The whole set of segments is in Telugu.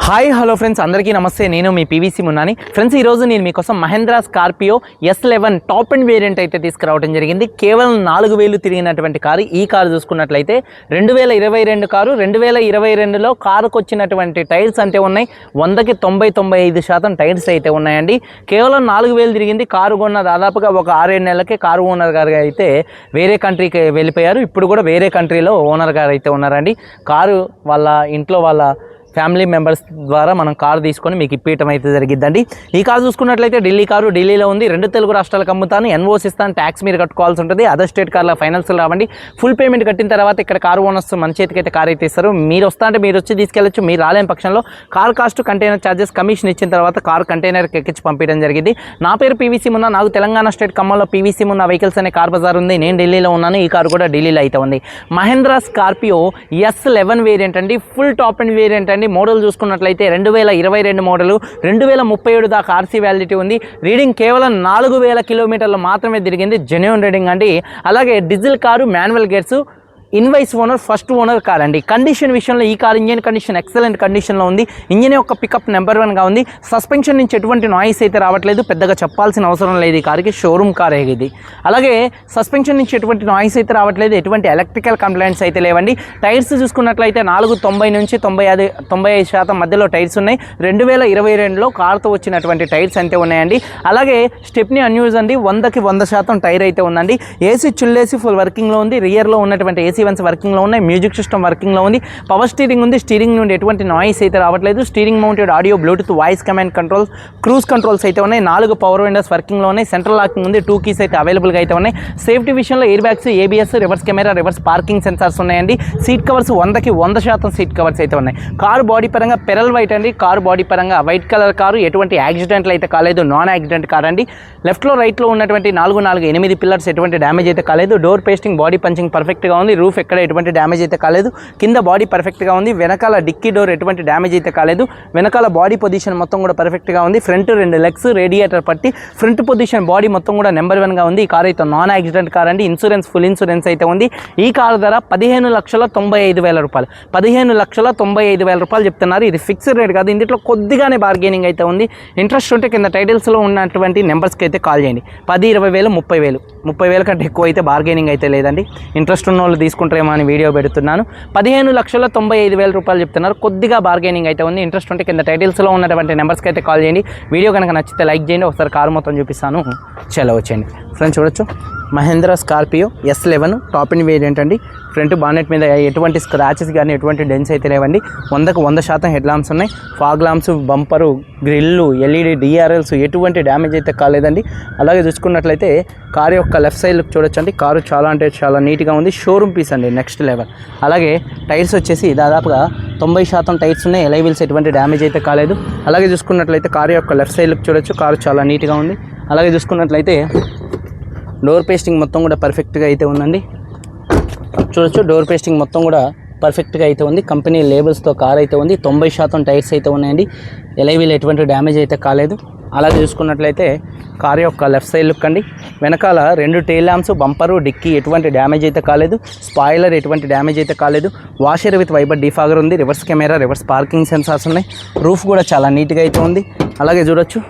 హాయ్ హలో ఫ్రెండ్స్, అందరికీ నమస్తే. నేను మీ పీవీసీ మున్నాని. ఫ్రెండ్స్, ఈరోజు నేను మీకోసం Mahindra Scorpio S11 top end variant అయితే తీసుకురావడం జరిగింది. కేవలం 4000 తిరిగినటువంటి కారు. ఈ కారు చూసుకున్నట్లయితే 2022 కారు. 2022లో కారుకు వచ్చినటువంటి టైర్స్ అంటే ఉన్నాయి 100కి 90-95% టైర్స్ అయితే ఉన్నాయండి. కేవలం 4000 తిరిగింది. కారు కొన్న దాదాపుగా ఒక 6-7 నెలలకే కారు ఓనర్ గారు అయితే వేరే కంట్రీకి వెళ్ళిపోయారు. ఇప్పుడు కూడా వేరే కంట్రీలో ఓనర్ గారు అయితే ఉన్నారండి. కారు వాళ్ళ ఇంట్లో వాళ్ళ ఫ్యామిలీ మెంబర్స్ ద్వారా మనం కారు తీసుకొని మీకు ఇప్పేయటం అయితే జరిగిద్దండి. ఈ కారు చూసుకున్నట్లయితే ఢిల్లీ కారు, ఢిల్లీలో ఉంది. 2 తెలుగు రాష్ట్రాలకు అమ్ముతాను. ఎన్ఓసి ఇస్తాను, ట్యాక్స్ మీరు కట్టుకోవాల్సి ఉంటుంది. అదర్ స్టేట్ కార్ల ఫైనాన్స్ రావండి. ఫుల్ పేమెంట్ కట్టిన తర్వాత ఇక్కడ కారు ఓనర్స్ మన చేతికి అయితే కారు అయితే ఇస్తారు. మీరు వస్తా అంటే మీరు వచ్చి తీసుకెళ్ళచ్చు. మీరు రాలేని పక్షంలో car cost, container charges, commission ఇచ్చిన తర్వాత కారు కంటైనర్కి ఎక్కించి పంపించడం జరిగింది. నా పేరు పీవీసీ మున్నా. నాకు తెలంగాణ స్టేట్ ఖమ్మంలో పీవీసీ మున్నా వెహికల్స్ అనే కార్ బజార్ ఉంది. నేను ఢిల్లీలో ఉన్నాను. ఈ కారు కూడా ఢిల్లీలో అయితే ఉంది. మహేంద్ర స్కార్పియో S11 వేరియంట్ అండి. ఫుల్ టాప్ అండ్ వేరియంట్ అండి. మోడల్ చూసుకున్నట్లయితే 2022 మోడలు, 2037 దాకా ఆర్సీ వ్యాలిడిటీ ఉంది. రీడింగ్ కేవలం 4000 కిలోమీటర్లు మాత్రమే తిరిగింది. జెన్యూన్ రీడింగ్ అండి. అలాగే diesel car, manual gears, invoice owner, first owner car అండి. కండిషన్ విషయంలో ఈ కార్ ఇంజిన్ కండిషన్ ఎక్సలెంట్ కండిషన్లో ఉంది. ఇంజిన్ యొక్క పికప్ నెంబర్ 1గా ఉంది. సస్పెన్షన్ నుంచి ఎటువంటి నాయిస్ అయితే రావట్లేదు. పెద్దగా చెప్పాల్సిన అవసరం లేదు. ఈ కార్కి షోరూమ్ కార్ ఇది. అలాగే సస్పెన్షన్ నుంచి ఎటువంటి నాయిస్ అయితే రావట్లేదు. ఎటువంటి ఎలక్ట్రికల్ కంప్లైంట్స్ అయితే లేవండి. టైర్స్ చూసుకున్నట్లయితే 490 నుంచి 95% మధ్యలో టైర్స్ ఉన్నాయి. 2022లో కార్తో వచ్చినటువంటి టైర్స్ అయితే ఉన్నాయండి. అలాగే స్టెప్నీ అన్యూజ్ అండి. 100కి 100% టైర్ అయితే ఉందండి. ఏసీ చిల్లేసి ఫుల్ వర్కింగ్లో ఉంది. రియర్లో ఉన్నటువంటి ఏసీ వర్కింగ్లో ఉన్నాయి. మ్యూజిక్ సిస్టమ్ వర్కింగ్లో ఉంది. పవర్ స్టీరింగ్ ఉంది. స్టీరింగ్ నుండి ఎటువంటి నాయిస్ అయితే రావట్లేదు. Steering mounted audio, bluetooth, voice command control, cruise controls అయితే ఉన్నాయి. 4 పవర్ విండోస్ వర్కింగ్లో ఉన్నాయి. సెంట్రల్ లాకింగ్ ఉంది. 2 కీస్ అయితే అవైలబుల్గా అయితే ఉన్నాయి. సేఫ్టీ విషయంలో air bags, ABS, reverse camera, reverse parking sensors ఉన్నాయండి. సీట్ కవర్స్ 100కి 100% సీట్ కవర్స్ అయితే ఉన్నాయి. కారు బాడీ పరంగా పెరల్ వైట్ అండి. కారు బాడీ పరంగా వైట్ కలర్ కారు. ఎటువంటి యాక్సిడెంట్లు అయితే కాలేదు. నాన్ యాక్సిడెంట్ కార్ అండి. లెఫ్ట్లో రైట్లో ఉన్నటువంటి 4 పిల్లర్స్ ఎటువంటి డ్యామేజ్ అయితే కాలేదు. డోర్ పేస్టింగ్, బాడీ పంచింగ్ పర్ఫెక్ట్గా ఉంది. రూఫ్ ఎక్కడ ఎటువంటి డ్యామేజ్ అయితే కాలేదు. కింద బాడీ పర్ఫెక్ట్గా ఉంది. వెనకాల డిక్కీ డోర్ ఎటువంటి డ్యామేజ్ అయితే కాలేదు. వెనకాల బాడీ పొజిషన్ మొత్తం కూడా పర్ఫెక్ట్గా ఉంది. ఫ్రంట్ 2 లెగ్స్, రేడియేటర్ పట్టి ఫ్రంట్ పొజిషన్ బాడీ మొత్తం కూడా నెంబర్ 1గా ఉంది. ఈ కార్ అయితే నాన్ యాక్సిడెంట్ కార్ అండి. ఇన్సూరెన్స్, ఫుల్ ఇన్సూరెన్స్ అయితే ఉంది. ఈ కారు ధర 15,95,000 రూపాయలు. 15,95,000 రూపాయలు చెప్తున్నారు. ఇది ఫిక్స్డ్ రేట్ కాదు. ఇందులో కొద్దిగానే బార్గెనింగ్ అయితే ఉంది. ఇంట్రెస్ట్ ఉంటే కింద టైటిల్స్లో ఉన్నటువంటి నెంబర్స్కి అయితే కాల్ చేయండి. 10, 20,000, 30,000. 30,000 కంటే ఎక్కువ అయితే బార్గెనింగ్ అయితే లేదండి. ఇంట్రెస్ట్ ఉన్న వాళ్ళు తీసుకుంటారేమో అని వీడియో పెడుతున్నాను. 15,95,000 రూపాయలు చెప్తున్నారు. కొద్దిగా బార్గెనింగ్ అయితే ఉంది. ఇంట్రెస్ట్ ఉంటే కింద టైటిల్స్లో ఉన్నటువంటి నెంబర్స్కి అయితే కాల్ చేయండి. వీడియో కనుక నచ్చితే లైక్ చేయండి. ఒకసారి కారు మొత్తం చూపిస్తాను. చలో వచ్చేయండి. ఫ్రెండ్స్ చూడొచ్చు, Mahindra Scorpio S11 top end variant అండి. ఫ్రంట్ బానెట్ మీద ఎటువంటి స్క్రాచెస్ కానీ ఎటువంటి డెన్స్ అయితే లేవండి. 100కి 100% హెడ్ ల్యాంప్స్ ఉన్నాయి. Fog lamps, bumper, grille, LED, DRLs ఎటువంటి డ్యామేజ్ అయితే కాలేదండి. అలాగే చూసుకున్నట్లయితే కారు యొక్క లెఫ్ట్ సైడ్ లుక్ చూడొచ్చండి. కారు చాలా అంటే చాలా నీట్గా ఉంది. షోరూమ్ పీస్ అండి, నెక్స్ట్ లెవెల్. అలాగే టైర్స్ వచ్చేసి దాదాపుగా 90% టైర్స్ ఉన్నాయి. ఎలై వీల్స్ ఎటువంటి డ్యామేజ్ అయితే కాలేదు. అలాగే చూసుకున్నట్లయితే కారు యొక్క లెఫ్ట్ సైడ్ లుక్ చూడొచ్చు. కారు చాలా నీట్గా ఉంది. అలాగే చూసుకున్నట్లయితే డోర్ పేస్టింగ్ మొత్తం కూడా పర్ఫెక్ట్గా అయితే ఉందండి. చూడొచ్చు, డోర్ పేస్టింగ్ మొత్తం కూడా పర్ఫెక్ట్గా అయితే ఉంది. కంపెనీ లేబుల్స్తో కార్ అయితే ఉంది. 90% టైర్స్ అయితే ఉన్నాయండి. ఎలై వీల్ ఎటువంటి డ్యామేజ్ అయితే కాలేదు. అలాగే చూసుకున్నట్లయితే కార్ యొక్క లెఫ్ట్ సైడ్ లుక్ అండి. వెనకాల 2 టెయిల్ ల్యాంప్స్, బంపరు, డిక్కీ ఎటువంటి డ్యామేజ్ అయితే కాలేదు. స్పాయిలర్ ఎటువంటి డ్యామేజ్ అయితే కాలేదు. వాషర్ విత్ వైబర్ డీఫాగర్ ఉంది. Reverse camera, reverse parking sensors ఉన్నాయి. రూఫ్ కూడా చాలా నీట్గా అయితే ఉంది. అలాగే చూడొచ్చు,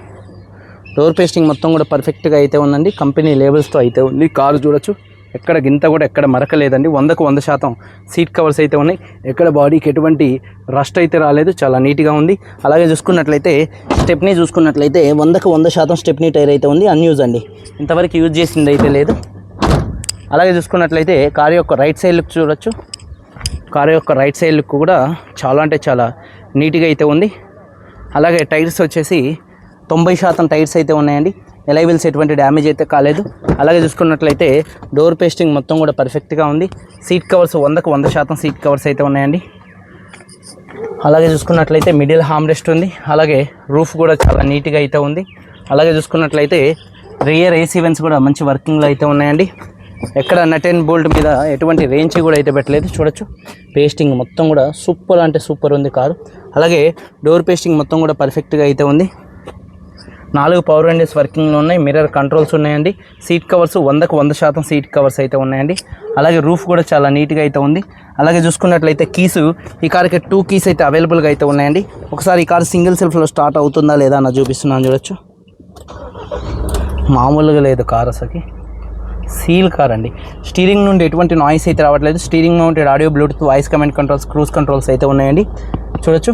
డోర్ పేస్టింగ్ మొత్తం కూడా పర్ఫెక్ట్గా అయితే ఉందండి. కంపెనీ లేబుల్స్తో అయితే ఉంది. కారు చూడొచ్చు, ఎక్కడ గింత కూడా ఎక్కడ మరకలేదండి. 100కు 100% సీట్ కవర్స్ అయితే ఉన్నాయి. ఎక్కడ బాడీకి ఎటువంటి రస్ట్ అయితే రాలేదు. చాలా నీట్గా ఉంది. అలాగే చూసుకున్నట్లయితే స్టెప్నీ చూసుకున్నట్లయితే 100కు 100% స్టెప్నీ టైర్ అయితే ఉంది. అన్యూజ్ అండి, ఇంతవరకు యూజ్ చేసింది అయితే లేదు. అలాగే చూసుకున్నట్లయితే కారు యొక్క రైట్ సైడ్ లుక్ చూడొచ్చు. కారు యొక్క రైట్ సైడ్ లుక్ కూడా చాలా అంటే చాలా నీట్గా అయితే ఉంది. అలాగే టైర్స్ వచ్చేసి 90% టైర్స్ అయితే ఉన్నాయండి. ఎలై వీల్స్ ఎటువంటి డ్యామేజ్ అయితే కాలేదు. అలాగే చూసుకున్నట్లయితే డోర్ పేస్టింగ్ మొత్తం కూడా పర్ఫెక్ట్గా ఉంది. సీట్ కవర్స్ 100కు 100% సీట్ కవర్స్ అయితే ఉన్నాయండి. అలాగే చూసుకున్నట్లయితే మిడిల్ హార్మ్ రెస్ట్ ఉంది. అలాగే రూఫ్ కూడా చాలా నీట్గా అయితే ఉంది. అలాగే చూసుకున్నట్లయితే రియర్ ఏసీ వెంట్స్ కూడా మంచి వర్కింగ్లో అయితే ఉన్నాయండి. ఎక్కడ నట్ అండ్ బోల్ట్ మీద ఎటువంటి రేంజ్ కూడా అయితే పెట్టలేదు. చూడొచ్చు, పేస్టింగ్ మొత్తం కూడా సూపర్ అంటే సూపర్ ఉంది కారు. అలాగే డోర్ పేస్టింగ్ మొత్తం కూడా పర్ఫెక్ట్గా అయితే ఉంది. 4 పవర్ విండోస్ వర్కింగ్లో ఉన్నాయి. మిర్రర్ కంట్రోల్స్ ఉన్నాయండి. సీట్ కవర్స్ 100% సీట్ కవర్స్ అయితే ఉన్నాయండి. అలాగే రూఫ్ కూడా చాలా నీట్గా అయితే ఉంది. అలాగే చూసుకున్నట్లయితే కీసు ఈ కార్కి 2 కీస్ అయితే అవైలబుల్గా అయితే ఉన్నాయండి. ఒకసారి ఈ కార్ సింగిల్ సెల్ఫ్లో స్టార్ట్ అవుతుందా లేదా అన్న చూపిస్తున్నాను, చూడొచ్చు. మామూలుగా లేదు కార్ అసలుకి, సీల్ కార్ అండి. స్టీరింగ్ నుండి ఎటువంటి నాయిస్ అయితే రావట్లేదు. Steering mounted audio, bluetooth, voice command controls, cruise controls అయితే ఉన్నాయండి. చూడొచ్చు,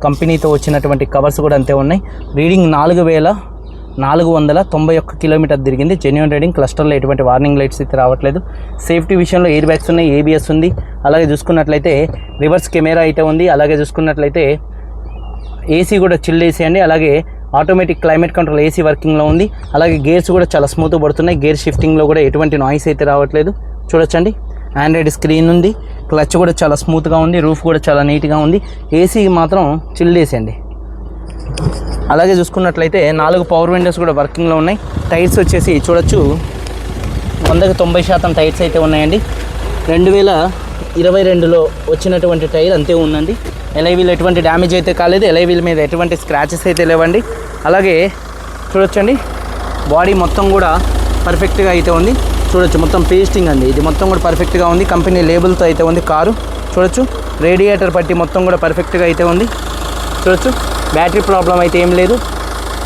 కంపెనీతో వచ్చినటువంటి కవర్స్ కూడా అంతే ఉన్నాయి. రీడింగ్ 4491 కిలోమీటర్ తిరిగింది. Genuine reading. క్లస్టర్లో ఎటువంటి వార్నింగ్ లైట్స్ అయితే రావట్లేదు. సేఫ్టీ విషయంలో ఎయిర్ బ్యాగ్స్ ఉన్నాయి, ఏబిఎస్ ఉంది. అలాగే చూసుకున్నట్లయితే రివర్స్ కెమెరా అయితే ఉంది. అలాగే చూసుకున్నట్లయితే ఏసీ కూడా చిల్డ్ ఏసీ అండి. అలాగే ఆటోమేటిక్ క్లైమేట్ కంట్రోల్ ఏసీ వర్కింగ్లో ఉంది. అలాగే గేర్స్ కూడా చాలా స్మూత్గా పడుతున్నాయి. గేర్ షిఫ్టింగ్లో కూడా ఎటువంటి నాయిస్ అయితే రావట్లేదు. చూడొచ్చండి, ఆండ్రాయిడ్ స్క్రీన్ ఉంది. క్లచ్ కూడా చాలా స్మూత్గా ఉంది. రూఫ్ కూడా చాలా నీట్గా ఉంది. ఏసీ మాత్రం చిల్డ్ ఏసీ అండి. అలాగే చూసుకున్నట్లయితే 4 పవర్ విండోస్ కూడా వర్కింగ్లో ఉన్నాయి. టైర్స్ వచ్చేసి చూడొచ్చు 100% టైర్స్ అయితే ఉన్నాయండి. 2022లో వచ్చినటువంటి టైర్ అంతే ఉందండి. ఎలైవీల్ ఎటువంటి డ్యామేజ్ అయితే కాలేదు. ఎలైవీల్ మీద ఎటువంటి స్క్రాచెస్ అయితే లేవండి. అలాగే చూడొచ్చండి, బాడీ మొత్తం కూడా పర్ఫెక్ట్గా అయితే ఉంది. చూడొచ్చు, మొత్తం పేస్టింగ్ అండి. ఇది మొత్తం కూడా పర్ఫెక్ట్గా ఉంది. కంపెనీ లేబుల్తో అయితే ఉంది కారు. చూడొచ్చు, రేడియేటర్ పట్టి మొత్తం కూడా పర్ఫెక్ట్గా అయితే ఉంది. చూడొచ్చు, బ్యాటరీ ప్రాబ్లం అయితే ఏం లేదు.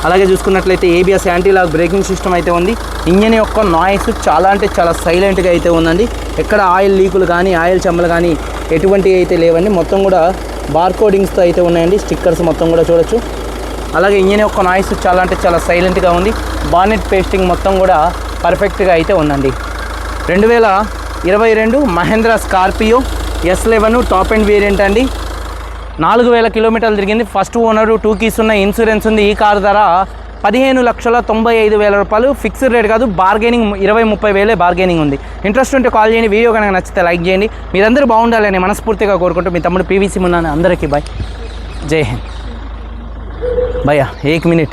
అలాగే చూసుకున్నట్లయితే ABS anti lock braking system అయితే ఉంది. ఇంజన్ యొక్క నాయిస్ చాలా అంటే చాలా సైలెంట్గా అయితే ఉందండి. ఎక్కడ ఆయిల్ లీకులు కానీ ఆయిల్ చెమ్మలు కానీ ఎటువంటివి అయితే లేవండి. మొత్తం కూడా బార్ కోడింగ్స్తో అయితే ఉన్నాయండి. స్టిక్కర్స్ మొత్తం కూడా చూడొచ్చు. అలాగే ఇంజన్ యొక్క నాయిస్ చాలా అంటే చాలా సైలెంట్గా ఉంది. బానెట్ పేస్టింగ్ మొత్తం కూడా పర్ఫెక్ట్గా అయితే ఉందండి. 2022 Mahindra Scorpio S11 top end variant అండి. 4000 కిలోమీటర్లు తిరిగింది. ఫస్ట్ ఓనరు, 2 కీస్ ఉన్న ఇన్సూరెన్స్ ఉంది. ఈ కారు ధర 15,95,000 రూపాయలు. ఫిక్స్డ్ రేట్ కాదు, బార్గెనింగ్ 20-30 వేలే బార్గెనింగ్ ఉంది. ఇంట్రెస్ట్ ఉంటే కాల్ చేయండి. వీడియో కనుక నచ్చితే లైక్ చేయండి. మీరందరూ బాగుండాలని మనస్ఫూర్తిగా కోరుకుంటూ మీ తమ్ముడు PVC మున్నాని. అందరికీ బాయ్, జై హింద్. భయ్యా 1 మినిట్.